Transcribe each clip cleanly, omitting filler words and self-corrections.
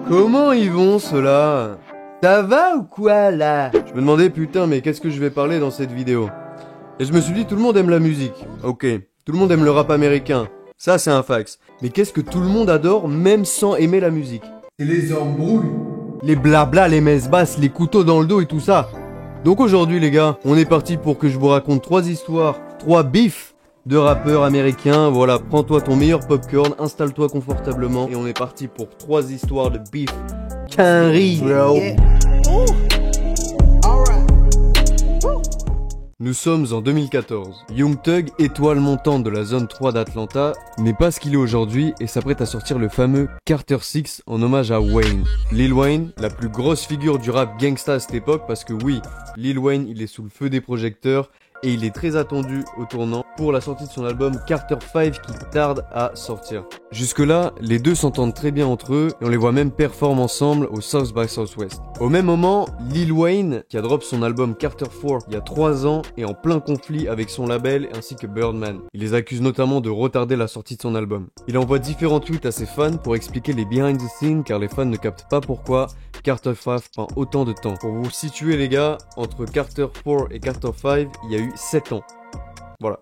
Comment ils vont ceux-là? Ça va ou quoi là? Je me demandais putain mais qu'est-ce que je vais parler dans cette vidéo? Et je me suis dit tout le monde aime la musique. Ok, tout le monde aime le rap américain. Ça c'est un fax. Mais qu'est-ce que tout le monde adore même sans aimer la musique? C'est les embrouilles. Les blabla, les messes basses, les couteaux dans le dos et tout ça. Donc aujourd'hui les gars, on est parti pour que je vous raconte 3 histoires, 3 bifs de rappeurs américains. Voilà, prends-toi ton meilleur popcorn, installe-toi confortablement et on est parti pour 3 histoires de bif. Quinri, bro. Yeah. Nous sommes en 2014. Young Thug, étoile montante de la zone 3 d'Atlanta, n'est pas ce qu'il est aujourd'hui et s'apprête à sortir le fameux Carter 6 en hommage à Wayne. Lil Wayne, la plus grosse figure du rap gangsta à cette époque, parce que oui, Lil Wayne, il est sous le feu des projecteurs et il est très attendu au tournant pour la sortie de son album Carter 5 qui tarde à sortir. Jusque là, les deux s'entendent très bien entre eux et on les voit même performer ensemble au South by Southwest. Au même moment, Lil Wayne, qui a drop son album Carter 4 il y a 3 ans, est en plein conflit avec son label ainsi que Birdman. Il les accuse notamment de retarder la sortie de son album. Il envoie différents tweets à ses fans pour expliquer les behind the scenes car les fans ne captent pas pourquoi Carter 5 prend autant de temps. Pour vous situer les gars, entre Carter 4 et Carter 5, il y a eu 7 ans. Voilà.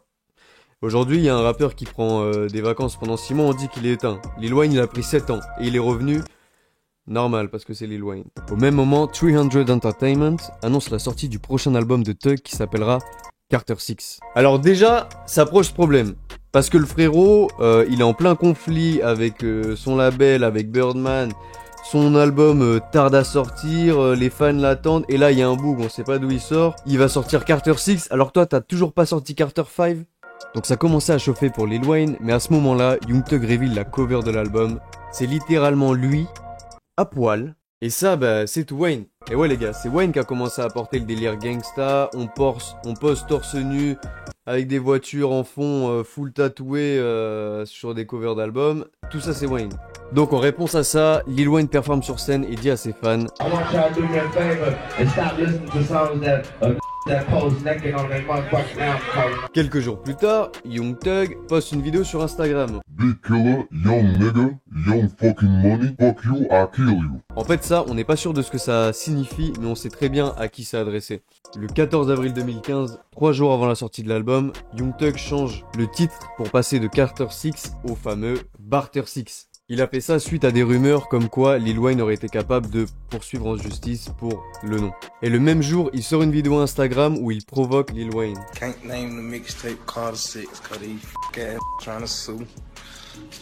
Aujourd'hui, il y a un rappeur qui prend des vacances pendant 6 mois, on dit qu'il est éteint. Lil Wayne, il a pris 7 ans et il est revenu normal parce que c'est Lil Wayne. Au même moment, 300 Entertainment annonce la sortie du prochain album de Thug qui s'appellera Carter 6. Alors déjà, ça pose problème. Parce que le frérot, il est en plein conflit avec son label, avec Birdman. Son album tarde à sortir, les fans l'attendent, et là il y a un bug, on sait pas d'où il sort. Il va sortir Carter 6, alors toi t'as toujours pas sorti Carter 5. Donc ça commençait à chauffer pour Lil Wayne, mais à ce moment-là, Young Thug révèle la cover de l'album. C'est littéralement lui, à poil. Et ça, bah, c'est tout Wayne. Et ouais les gars, c'est Wayne qui a commencé à apporter le délire gangsta, on pose torse nu, avec des voitures en fond full tatouées sur des covers d'albums. Tout ça c'est Wayne. Donc en réponse à ça, Lil Wayne performe sur scène et dit à ses fans Quelques jours plus tard, Young Thug poste une vidéo sur Instagram. Big killer, young nigga, young fucking money, fuck you, I kill you. En fait ça, on n'est pas sûr de ce que ça signifie, mais on sait très bien à qui c'est adressé. Le 14 avril 2015, 3 jours avant la sortie de l'album, Young Thug change le titre pour passer de Carter 6 au fameux Barter 6. Il a fait ça suite à des rumeurs comme quoi Lil Wayne aurait été capable de poursuivre en justice pour le nom. Et le même jour, il sort une vidéo Instagram où il provoque Lil Wayne. Can't name the mixtape Carter 6 cause he f***ing trying to sue.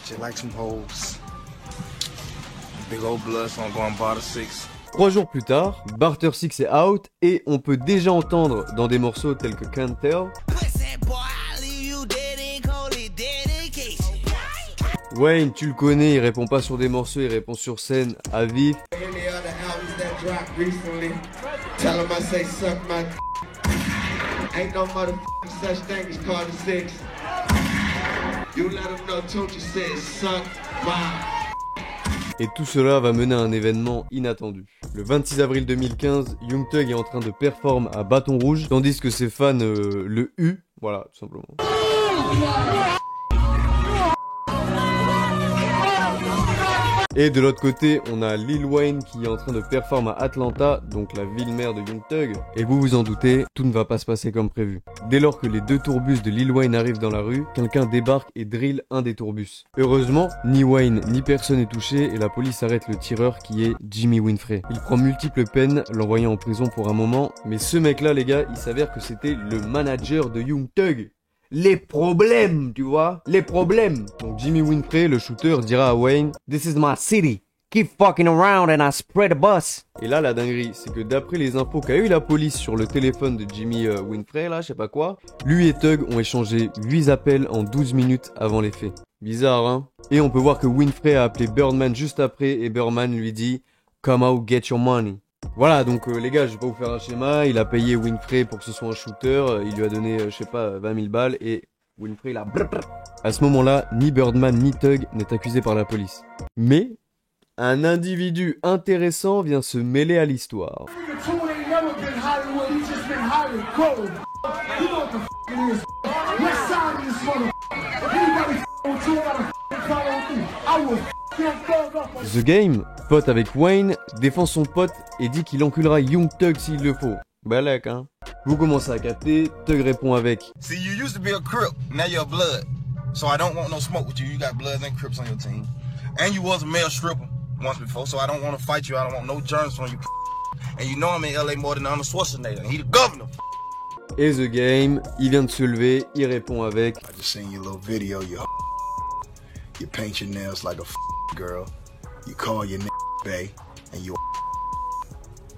Just like some hoes. Big old blood song going Barter 6. 3 jours plus tard, Barter 6 est out et on peut déjà entendre dans des morceaux tels que Can't Tell. Wayne, tu le connais, il répond pas sur des morceaux, il répond sur scène, à vif. Et tout cela va mener à un événement inattendu. Le 26 avril 2015, Young Thug est en train de performer à Bâton Rouge, tandis que ses fans le huent, voilà, tout simplement. Et de l'autre côté, on a Lil Wayne qui est en train de performer à Atlanta, donc la ville-mère de Young Thug. Et vous vous en doutez, tout ne va pas se passer comme prévu. Dès lors que les 2 tourbus de Lil Wayne arrivent dans la rue, quelqu'un débarque et drill un des tourbus. Heureusement, ni Wayne ni personne n'est touché et la police arrête le tireur qui est Jimmy Winfrey. Il prend multiples peines, l'envoyant en prison pour un moment, mais ce mec-là, les gars, il s'avère que c'était le manager de Young Thug. Les problèmes, tu vois, les problèmes. Donc Jimmy Winfrey, le shooter, dira à Wayne, "This is my city. Keep fucking around and I spread a bus." Et là, la dinguerie, c'est que d'après les infos qu'a eu la police sur le téléphone de Jimmy Winfrey, là, je sais pas quoi, lui et Thug ont échangé 8 appels en 12 minutes avant les faits. Bizarre, hein? Et on peut voir que Winfrey a appelé Birdman juste après et Birdman lui dit, "Come out, get your money." Voilà, donc les gars, je vais pas vous faire un schéma, il a payé Winfrey pour que ce soit un shooter, il lui a donné, je sais pas, 20 000 balles et Winfrey il a... À ce moment-là, ni Birdman ni Thug n'est accusé par la police. Mais, un individu intéressant vient se mêler à l'histoire. The Game, pote avec Wayne, défend son pote et dit qu'il enculera Young Thug s'il le faut. Balek, hein. Vous commencez à capter, Thug répond avec See, you used to be a Crip, now you're a Blood. So I don't want no smoke with you. You got Bloods and Crips on your team. And you was a male stripper once before, so I don't want to fight you. I don't want no germs on you. And you know I'm in LA more than Arnold Schwarzenegger. And he the governor. Et The Game, il vient de se lever, il répond avec I just seen your little video, you paint your nails like a girl, you call your bae, and you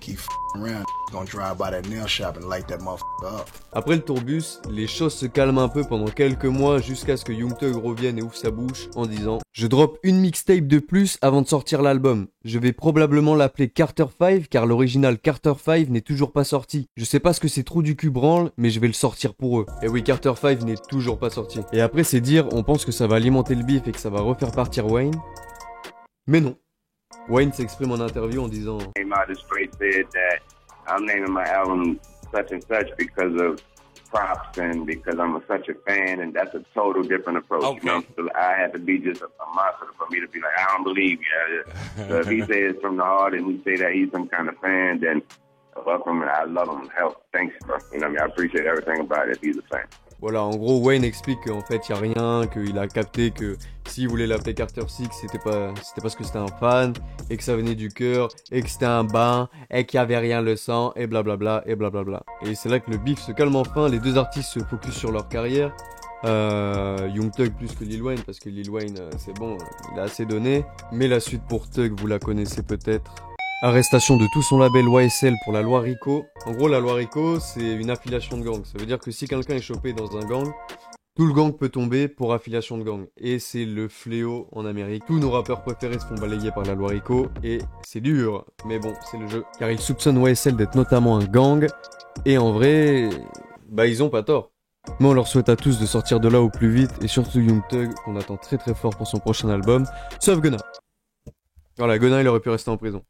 keep around, gonna drive by that nail shop and light that motherfucker up. Après le tourbus, les choses se calment un peu pendant quelques mois jusqu'à ce que Young Thug revienne et ouvre sa bouche en disant « Je drop une mixtape de plus avant de sortir l'album. Je vais probablement l'appeler Carter 5 car l'original Carter 5 n'est toujours pas sorti. Je sais pas ce que c'est Trou du cul branle, mais je vais le sortir pour eux. » Et oui, Carter 5 n'est toujours pas sorti. Et après c'est dire, on pense que ça va alimenter le bif et que ça va refaire partir Wayne. Mais non. Wayne s'exprime en interview en disant I'm naming my album such and such because of props and because I'm such a fan, and that's a total different approach. Okay. You know, so I had to be just a monster for me to be like, I don't believe you. So if he says from the heart and we say that he's some kind of fan, then welcome and I love him. Hell, thanks, bro. You know what I mean? I appreciate everything about it if he's a fan. Voilà, en gros, Wayne explique qu'en fait, il n'y a rien, qu'il a capté que s'il voulait l'appeler Carter 6, c'était pas parce que c'était un fan, et que ça venait du cœur, et que c'était un bain, et qu'il n'y avait rien le sang, et blablabla, et blablabla. Et c'est là que le bif se calme enfin, les deux artistes se focus sur leur carrière. Young Thug plus que Lil Wayne, parce que Lil Wayne, c'est bon, il a assez donné. Mais la suite pour Thug, vous la connaissez peut-être. Arrestation de tout son label YSL pour la loi RICO. En gros, la loi RICO, c'est une affiliation de gang. Ça veut dire que si quelqu'un est chopé dans un gang, tout le gang peut tomber pour affiliation de gang. Et c'est le fléau en Amérique. Tous nos rappeurs préférés se font balayer par la loi RICO. Et c'est dur, mais bon, c'est le jeu. Car ils soupçonnent YSL d'être notamment un gang. Et en vrai, bah ils ont pas tort. Mais on leur souhaite à tous de sortir de là au plus vite. Et surtout Young Thug, qu'on attend très très fort pour son prochain album. Sauf Gunna. Voilà, Gunna, il aurait pu rester en prison.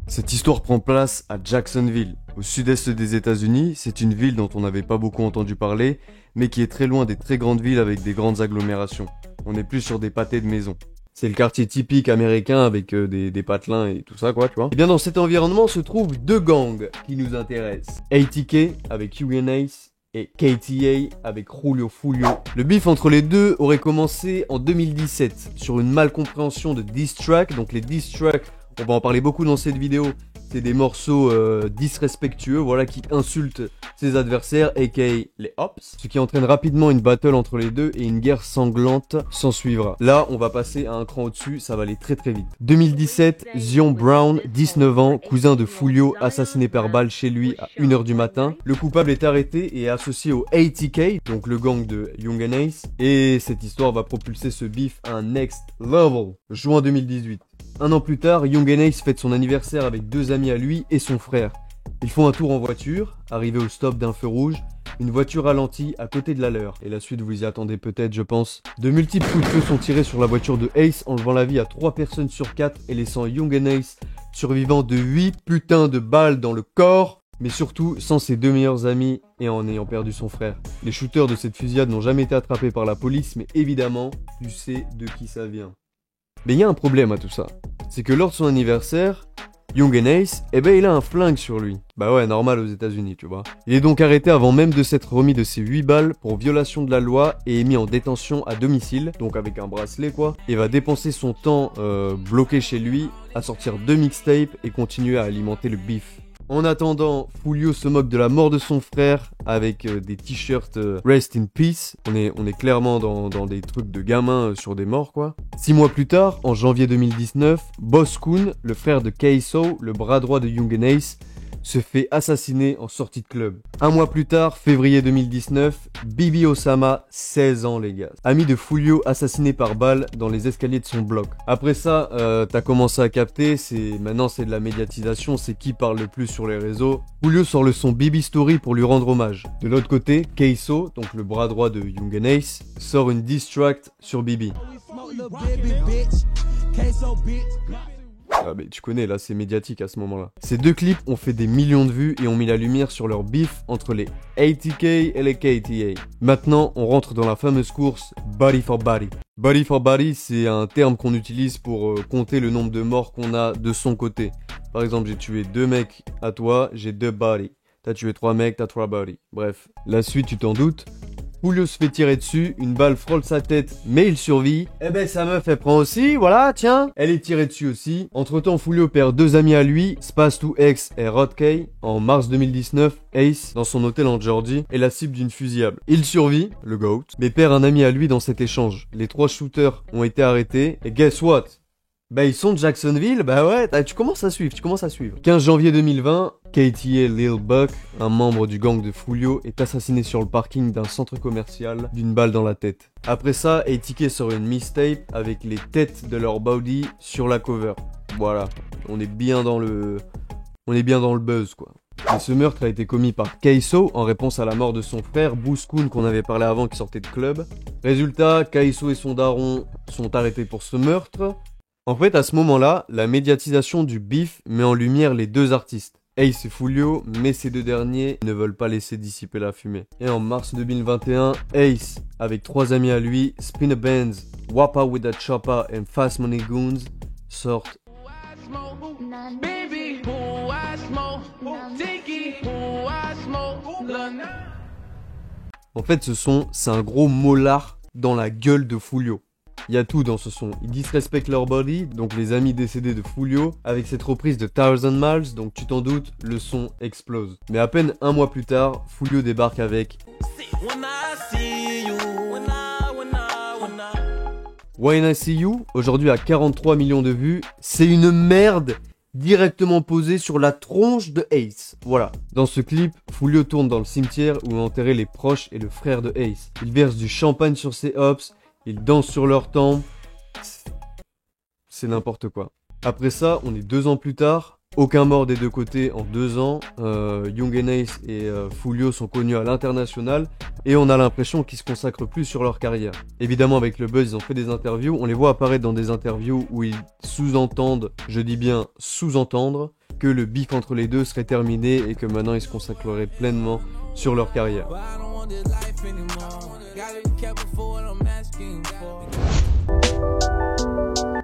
Cette histoire prend place à Jacksonville, au sud-est des États-Unis. C'est une ville dont on n'avait pas beaucoup entendu parler, mais qui est très loin des très grandes villes avec des grandes agglomérations. On est plus sur des pâtés de maisons. C'est le quartier typique américain avec des patelins et tout ça, quoi, tu vois. Et bien dans cet environnement se trouvent deux gangs qui nous intéressent. ATK avec Hughie Ace et KTA avec Julio Fulio. Le bif entre les deux aurait commencé en 2017 sur une malcompréhension de diss track. Donc les diss tracks, on va en parler beaucoup dans cette vidéo. C'est des morceaux disrespectueux, voilà, qui insultent ses adversaires, aka les Ops. Ce qui entraîne rapidement une battle entre les deux et une guerre sanglante s'en suivra. Là, on va passer à un cran au-dessus, ça va aller très très vite. 2017, Zion Brown, 19 ans, cousin de Fulio, assassiné par balle chez lui à 1h du matin. Le coupable est arrêté et est associé au ATK, donc le gang de Young Ace. Et cette histoire va propulser ce bif à un next level. Juin 2018. Un an plus tard, Young Ace fête son anniversaire avec deux amis à lui et son frère. Ils font un tour en voiture, arrivés au stop d'un feu rouge, une voiture ralentit à côté de la leur. Et la suite, vous y attendez peut-être, je pense. De multiples coups de feu sont tirés sur la voiture de Ace, enlevant la vie à 3 personnes sur 4 et laissant Young Ace survivant de 8 putains de balles dans le corps, mais surtout sans ses deux meilleurs amis et en ayant perdu son frère. Les shooters de cette fusillade n'ont jamais été attrapés par la police, mais évidemment, tu sais de qui ça vient. Mais il y a un problème à tout ça. C'est que lors de son anniversaire, Young Ace, eh ben il a un flingue sur lui. Bah ouais, normal aux États-Unis, tu vois. Il est donc arrêté avant même de s'être remis de ses 8 balles pour violation de la loi et est mis en détention à domicile, donc avec un bracelet quoi, et va dépenser son temps bloqué chez lui à sortir 2 mixtapes et continuer à alimenter le beef. En attendant, Fulio se moque de la mort de son frère avec des t-shirts Rest in Peace. On est clairement dans des trucs de gamins sur des morts quoi. 6 mois plus tard, en janvier 2019, Boss Koon, le frère de KSO, le bras droit de Young Ace, se fait assassiner en sortie de club. 1 mois plus tard, février 2019, Bibi Osama, 16 ans les gars, ami de Fulio assassiné par balle dans les escaliers de son bloc. Après ça, t'as commencé à capter, maintenant c'est de la médiatisation, c'est qui parle le plus sur les réseaux. Fulio sort le son Bibi Story pour lui rendre hommage. De l'autre côté, KSO, donc le bras droit de Young Ace, sort une diss track sur Bibi. Ah mais tu connais, là c'est médiatique à ce moment-là. Ces deux clips ont fait des millions de vues et ont mis la lumière sur leur bif entre les ATK et les KTA. Maintenant, on rentre dans la fameuse course Body for Body. Body for Body, c'est un terme qu'on utilise pour compter le nombre de morts qu'on a de son côté. Par exemple, j'ai tué 2 mecs à toi, j'ai 2 bodies. T'as tué 3 mecs, t'as 3 bodies. Bref, la suite, tu t'en doutes. Julio se fait tirer dessus, une balle frôle sa tête, mais il survit. Eh ben sa meuf elle prend aussi, voilà, tiens. Elle est tirée dessus aussi. Entre temps, Julio perd 2 amis à lui, Spaz2X et Rodkay. En mars 2019, Ace, dans son hôtel en Georgie, est la cible d'une fusillade. Il survit, le GOAT, mais perd un ami à lui dans cet échange. Les 3 shooters ont été arrêtés, et guess what? Bah ils sont de Jacksonville, bah ouais, tu commences à suivre. 15 janvier 2020, KTA Lil Buck, un membre du gang de Julio, est assassiné sur le parking d'un centre commercial d'une balle dans la tête. Après ça, ATK sort une mixtape avec les têtes de leur body sur la cover. Voilà, on est bien dans le buzz quoi. Et ce meurtre a été commis par Kaiso en réponse à la mort de son frère Booskoon qu'on avait parlé avant qui sortait de club. Résultat, Kaiso et son daron sont arrêtés pour ce meurtre. En fait, à ce moment-là, la médiatisation du beef met en lumière les deux artistes, Ace et Julio, mais ces deux derniers ne veulent pas laisser dissiper la fumée. Et en mars 2021, Ace, avec 3 amis à lui, Spinner Benz, Wappa with that Chopper et Fast Money Goons, sortent En fait, c'est un gros molar dans la gueule de Julio. Il y a tout dans ce son. Ils disrespectent leur body, donc les amis décédés de Julio, avec cette reprise de Thousand Miles, donc tu t'en doutes, le son explose. Mais à peine un mois plus tard, Julio débarque avec When I See You, aujourd'hui à 43 millions de vues, c'est une merde directement posée sur la tronche de Ace. Voilà. Dans ce clip, Julio tourne dans le cimetière où ont enterré les proches et le frère de Ace. Il verse du champagne sur ses hops, ils dansent sur leur tombe. C'est n'importe quoi. Après ça, on est 2 ans plus tard. Aucun mort des deux côtés en 2 ans. Young and Ace et Julio sont connus à l'international. Et on a l'impression qu'ils se consacrent plus sur leur carrière. Évidemment, avec le buzz, ils ont fait des interviews. On les voit apparaître dans des interviews où ils sous-entendent, je dis bien sous-entendre, que le beef entre les deux serait terminé et que maintenant ils se consacreraient pleinement sur leur carrière.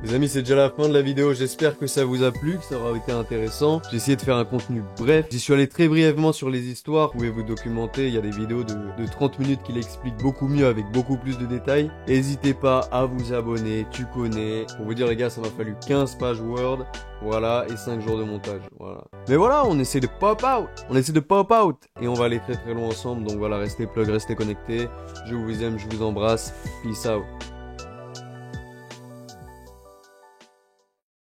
Les amis, c'est déjà la fin de la vidéo, j'espère que ça vous a plu, que ça aura été intéressant. J'ai essayé de faire un contenu bref, j'y suis allé très brièvement sur les histoires, vous pouvez vous documenter, il y a des vidéos de 30 minutes qui l'expliquent beaucoup mieux avec beaucoup plus de détails. N'hésitez pas à vous abonner, tu connais. Pour vous dire les gars, ça m'a fallu 15 pages Word, voilà, et 5 jours de montage, voilà. Mais voilà, on essaie de pop out, et on va aller très très loin ensemble, donc voilà, restez plug, restez connectés, je vous aime, je vous embrasse, peace out.